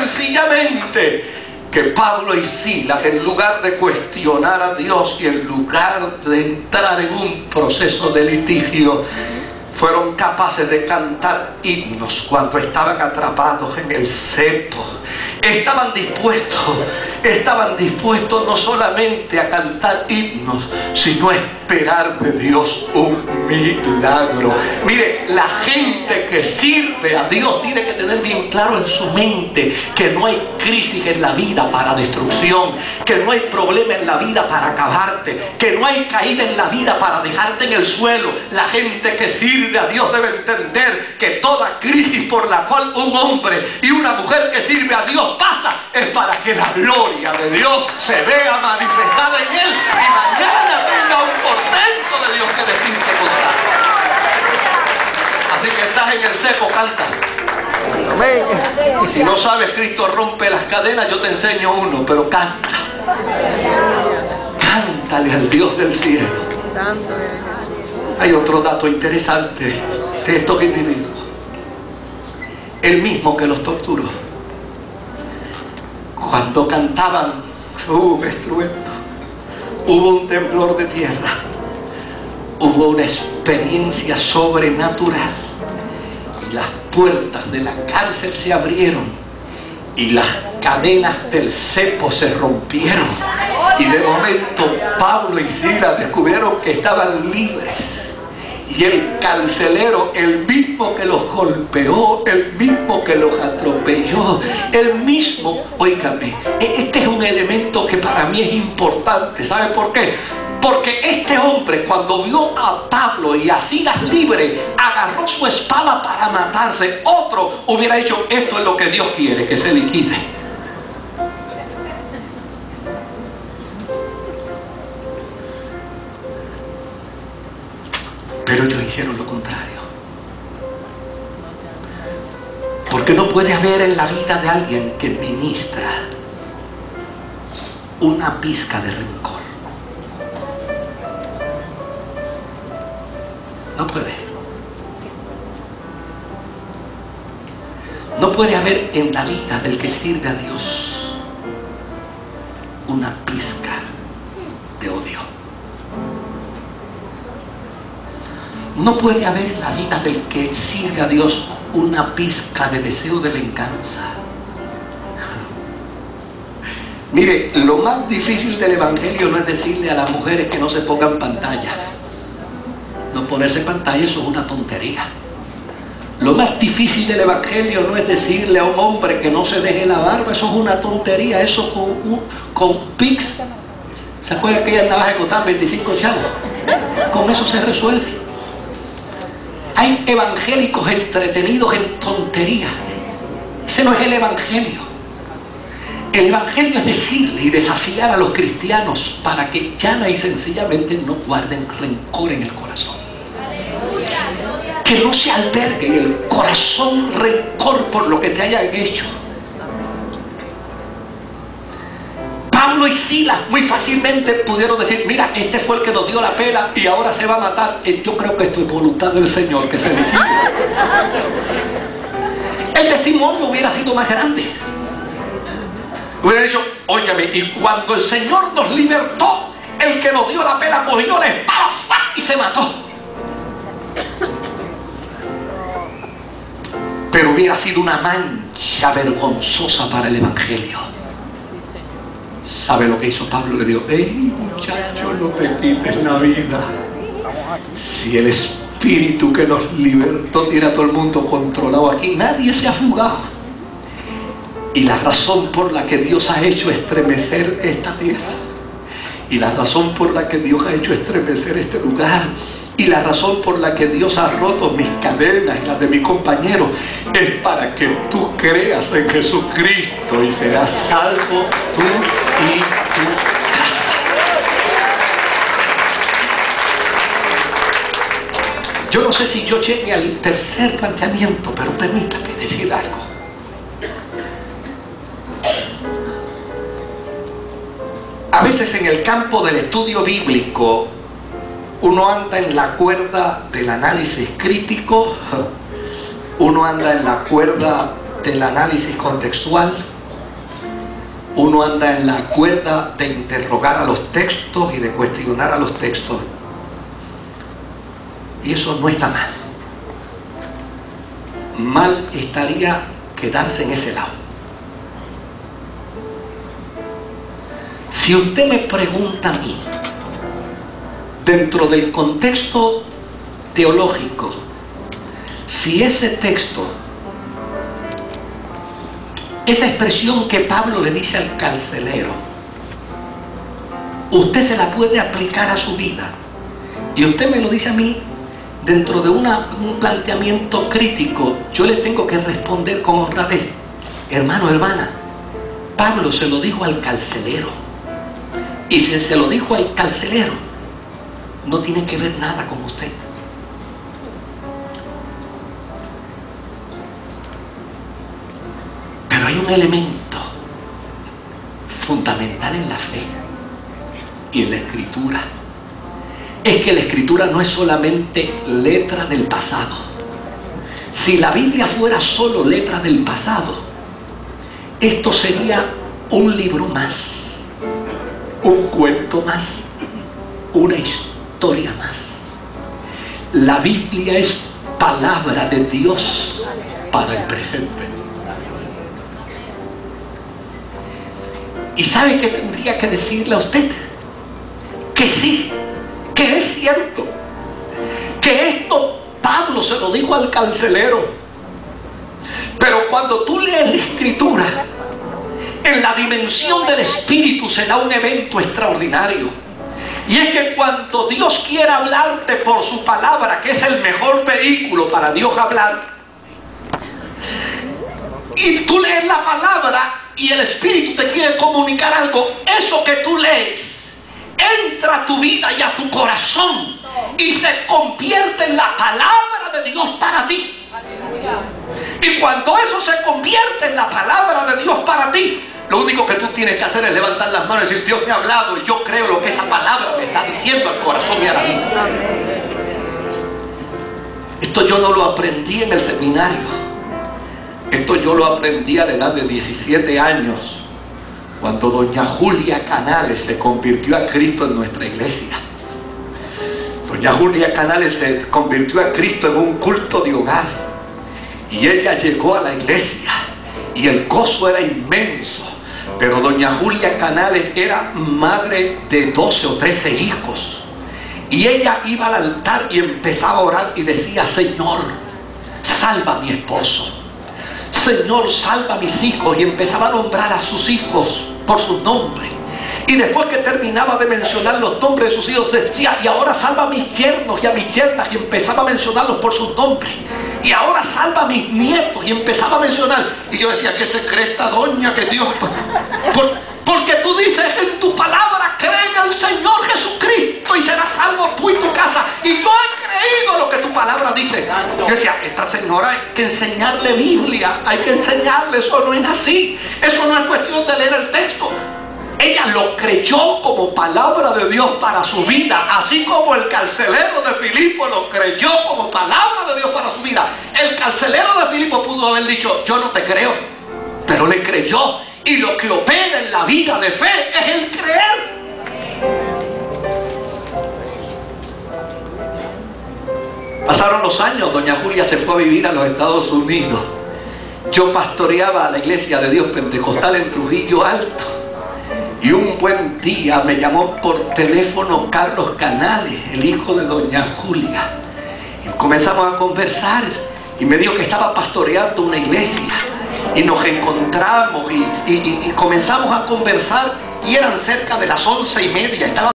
sencillamente que Pablo y Silas, en lugar de cuestionar a Dios y en lugar de entrar en un proceso de litigio, fueron capaces de cantar himnos cuando estaban atrapados en el cepo. Estaban dispuestos no solamente a cantar himnos, sino a esperar de Dios un milagro. Mire, la gente que sirve a Dios tiene que tener bien claro en su mente que no hay crisis en la vida para destrucción, que no hay problema en la vida para acabarte, que no hay caída en la vida para dejarte en el suelo. La gente que sirve a Dios debe entender que toda crisis por la cual un hombre y una mujer que sirve a Dios pasa es para que la gloria de Dios se vea manifestada en él y mañana tenga un portento de Dios que decirte contar. Así que estás en el cepo, canta. Y si no sabes, Cristo rompe las cadenas, yo te enseño uno, pero canta. Cántale al Dios del cielo. Hay otro dato interesante de estos individuos. El mismo que los torturó. Cuando cantaban, hubo un estruendo, hubo un temblor de tierra, hubo una experiencia sobrenatural. Y las puertas de la cárcel se abrieron y las cadenas del cepo se rompieron. Y de momento Pablo y Silas descubrieron que estaban libres. Y el carcelero, el mismo que los golpeó, el mismo que los atropelló, el mismo, óigame, este es un elemento que para mí es importante. ¿Sabe por qué? Porque este hombre, cuando vio a Pablo y a Silas libre, agarró su espada para matarse. Otro hubiera dicho, esto es lo que Dios quiere, que se liquide. Pero ellos hicieron lo contrario. Porque no puede haber en la vida de alguien que ministra una pizca de rencor. No puede. No puede haber en la vida del que sirve a Dios una pizca de odio. No puede haber en la vida del que sirve a Dios una pizca de deseo de venganza. Mire, lo más difícil del evangelio no es decirle a las mujeres que no se pongan pantallas. No ponerse pantalla, eso es una tontería. Lo más difícil del evangelio no es decirle a un hombre que no se deje la barba, eso es una tontería. Eso con Pix, ¿se acuerdan que ella andaba ejecutando 25 chavos? Con eso se resuelve. Hay evangélicos entretenidos en tonterías. Ese no es el evangelio. El evangelio es decirle y desafiar a los cristianos para que llana y sencillamente no guarden rencor en el corazón. Que no se albergue en el corazón rencor por lo que te hayan hecho. Pablo y Silas muy fácilmente pudieron decir, mira, este fue el que nos dio la pela y ahora se va a matar. Yo creo que esto es voluntad del Señor, que se liquide. El testimonio hubiera sido más grande. Hubiera dicho, óyame, y cuando el Señor nos libertó, el que nos dio la pela cogió la espada y se mató. Pero hubiera sido una mancha vergonzosa para el evangelio. ¿Sabe lo que hizo Pablo? Le dijo, hey muchacho, no te quites la vida. Si el Espíritu que nos libertó tiene a todo el mundo controlado aquí, nadie se ha fugado. Y la razón por la que Dios ha hecho estremecer esta tierra, y la razón por la que Dios ha hecho estremecer este lugar, y la razón por la que Dios ha roto mis cadenas y las de mi compañero, es para que tú creas en Jesucristo y serás salvo tú y tu casa. Yo no sé si yo llegue al tercer planteamiento, pero permítame decir algo. A veces en el campo del estudio bíblico uno anda en la cuerda del análisis crítico, uno anda en la cuerda del análisis contextual, uno anda en la cuerda de interrogar a los textos y de cuestionar a los textos. Y eso no está mal. Mal estaría quedarse en ese lado. Si usted me pregunta a mí, dentro del contexto teológico, si ese texto, esa expresión que Pablo le dice al carcelero, usted se la puede aplicar a su vida, y usted me lo dice a mí dentro de un planteamiento crítico, yo le tengo que responder con honradez: hermano, hermana, Pablo se lo dijo al carcelero, y si se lo dijo al carcelero, no tiene que ver nada con usted. Pero hay un elemento fundamental en la fe y en la escritura. Es que la escritura no es solamente letra del pasado. Si la Biblia fuera solo letra del pasado, esto sería un libro más, un cuento más, una historia más. La Biblia es palabra de Dios para el presente. ¿Y sabe qué tendría que decirle a usted? Que sí, que es cierto, que esto Pablo se lo dijo al carcelero. Pero cuando tú lees la escritura, en la dimensión del espíritu se da un evento extraordinario. Y es que cuando Dios quiere hablarte por su palabra, que es el mejor vehículo para Dios hablar, y tú lees la palabra y el espíritu te quiere comunicar algo, eso que tú lees entra a tu vida y a tu corazón y se convierte en la palabra de Dios para ti. Y cuando eso se convierte en la palabra de Dios para ti, lo único que tú tienes que hacer es levantar las manos y decir: Dios me ha hablado y yo creo lo que esa palabra me está diciendo al corazón y a la vida. Esto yo no lo aprendí en el seminario. Esto yo lo aprendí a la edad de 17 años, cuando doña Julia Canales se convirtió a Cristo en nuestra iglesia. Doña Julia Canales se convirtió a Cristo en un culto de hogar. Y ella llegó a la iglesia y el gozo era inmenso. Pero doña Julia Canales era madre de 12 o 13 hijos. Y ella iba al altar y empezaba a orar y decía: Señor, salva a mi esposo. Señor, salva a mis hijos. Y empezaba a nombrar a sus hijos por sus nombres. Y después que terminaba de mencionar los nombres de sus hijos, decía: y ahora salva a mis yernos y a mis yernas. Y empezaba a mencionarlos por sus nombres. Y ahora salva a mis nietos. Y empezaba a mencionar. Y yo decía: qué secreta doña, que Dios... Porque tú dices en tu palabra: cree en el Señor Jesucristo y serás salvo tú y tu casa. Y yo he creído lo que tu palabra dice. Yo decía: esta señora hay que enseñarle Biblia, hay que enseñarle. Eso no es así. Eso no es cuestión de leer el texto. Ella lo creyó como palabra de Dios para su vida, así como el carcelero de Filipo lo creyó como palabra de Dios para su vida. El carcelero de Filipo pudo haber dicho: yo no te creo, pero le creyó. Y lo que opera en la vida de fe es el creer. Pasaron los años, doña Julia se fue a vivir a los Estados Unidos. Yo pastoreaba a la iglesia de Dios Pentecostal en Trujillo Alto. Y un buen día me llamó por teléfono Carlos Canales, el hijo de doña Julia. Y comenzamos a conversar y me dijo que estaba pastoreando una iglesia. Y nos encontramos y comenzamos a conversar y eran cerca de las 11:30. Estaba